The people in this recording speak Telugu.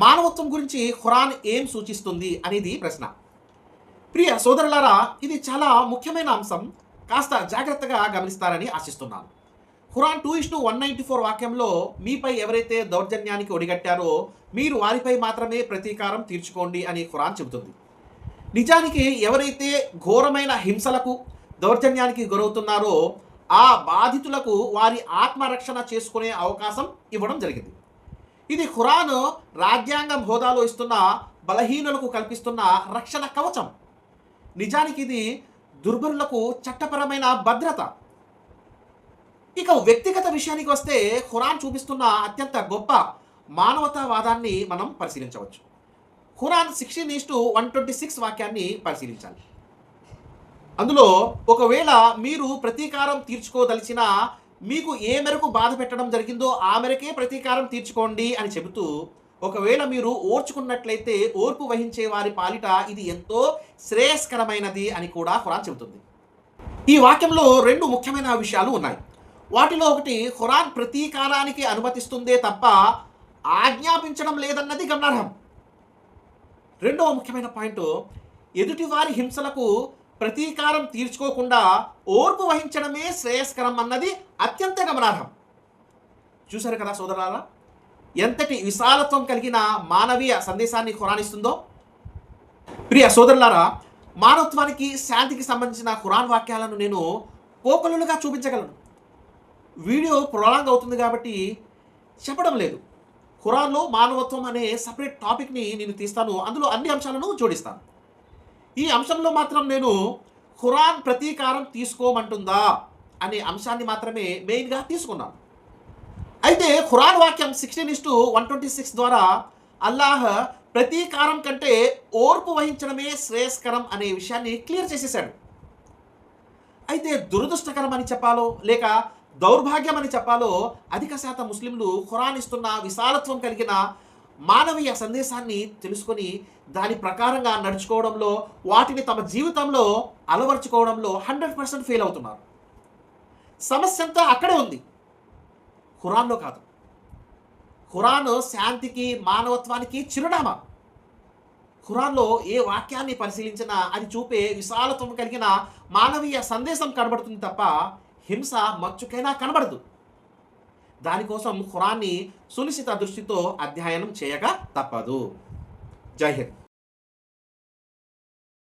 మానవత్వం గురించి ఖురాన్ ఏం సూచిస్తుంది అనేది ప్రశ్న. ప్రియ సోదరులారా, ఇది చాలా ముఖ్యమైన అంశం. కాస్త జాగ్రత్తగా గమనిస్తారని ఆశిస్తున్నాను. ఖురాన్ 2:194 వాక్యంలో మీపై ఎవరైతే దౌర్జన్యానికి ఒడిగట్టారో మీరు వారిపై మాత్రమే ప్రతీకారం తీర్చుకోండి అని ఖురాన్ చెబుతుంది. నిజానికి ఎవరైతే ఘోరమైన హింసలకు దౌర్జన్యానికి గురవుతున్నారో ఆ బాధితులకు వారి ఆత్మరక్షణ చేసుకునే అవకాశం ఇవ్వడం జరిగింది. ఇది ఖురాన్ రాజ్యాంగం హోదాలో ఇస్తున్న బలహీనులకు కల్పిస్తున్న రక్షణ కవచం. నిజానికి ఇది దుర్బలులకు చట్టపరమైన భద్రత. ఇక వ్యక్తిగత విషయానికి వస్తే ఖురాన్ చూపిస్తున్న అత్యంత గొప్ప మానవతావాదాన్ని మనం పరిశీలించవచ్చు. ఖురాన్ 16:126 వాక్యాన్ని పరిశీలించాలి. అందులో ఒకవేళ మీరు ప్రతీకారం తీర్చుకోదలిచినా మీకు ఏ మేరకు బాధ పెట్టడం జరిగిందో ఆ మేరకే ప్రతీకారం తీర్చుకోండి అని చెబుతూ, ఒకవేళ మీరు ఓర్చుకున్నట్లయితే ఓర్పు వహించే వారి పాలిట ఇది ఎంతో శ్రేయస్కరమైనది అని కూడా ఖురాన్ చెబుతుంది. ఈ వాక్యంలో రెండు ముఖ్యమైన విషయాలు ఉన్నాయి. వాటిలో ఒకటి ఖురాన్ ప్రతీకారానికి అనుమతిస్తుందే తప్ప ఆజ్ఞాపించడం లేదన్నది గమనార్హం. రెండవ ముఖ్యమైన పాయింట్, ఎదుటివారి హింసలకు ప్రతీకారం తీర్చుకోకుండా ఓర్పు వహించడమే శ్రేయస్కరం అన్నది అత్యంత గమనార్హం. చూశారు కదా సోదరులారా, ఎంతటి విశాలత్వం కలిగిన మానవీయ సందేశాన్ని ఖురాన్ ఇస్తుందో. ప్రియ సోదరులారా, మానవత్వానికి శాంతికి సంబంధించిన ఖురాన్ వాక్యాలను నేను కోకొల్లుగా చూపించగలను. వీడియో ప్రొలాంగ్ అవుతుంది కాబట్టి చెప్పడం లేదు. ఖురాన్లో మానవత్వం అనే సపరేట్ టాపిక్ని నేను తీస్తాను, అందులో అన్ని అంశాలను జోడిస్తాను. ఈ అంశంలో మాత్రం నేను ఖురాన్ ప్రతీకారం తీసుకోమంటుందా అనే అంశాన్ని మాత్రమే మెయిన్గా తీసుకున్నాను. అయితే ఖురాన్ వాక్యం 16:126 ద్వారా అల్లాహ్ ప్రతీకారం కంటే ఓర్పు వహించడమే శ్రేయస్కరం అనే విషయాన్ని క్లియర్ చేసేసాడు. అయితే దురదృష్టకరం అని చెప్పాలో లేక దౌర్భాగ్యం అని చెప్పాలో అధిక శాతం ముస్లింలు ఖురాన్ ఇస్తున్న విశాలత్వం కలిగిన మానవీయ సందేశాన్ని తెలుసుకొని దాని ప్రకారంగా నడుచుకోవడంలో, వాటిని తమ జీవితంలో అలవర్చుకోవడంలో 100% ఫెయిల్ అవుతున్నారు. సమస్య అంతా అక్కడే ఉంది, ఖురాన్లో కాదు. ఖురాన్ శాంతికి మానవత్వానికి చిరునామా. ఖురాన్లో ఏ వాక్యాన్ని పరిశీలించినా అది చూపే విశాలత్వం కలిగిన మానవీయ సందేశం కనబడుతుంది తప్ప హింస మచ్చుకైనా కనబడదు. దానికోసం ఖురాన్ని సునిశ్చిత దృష్టితో అధ్యయనం చేయక తప్పదు. జై హింద్.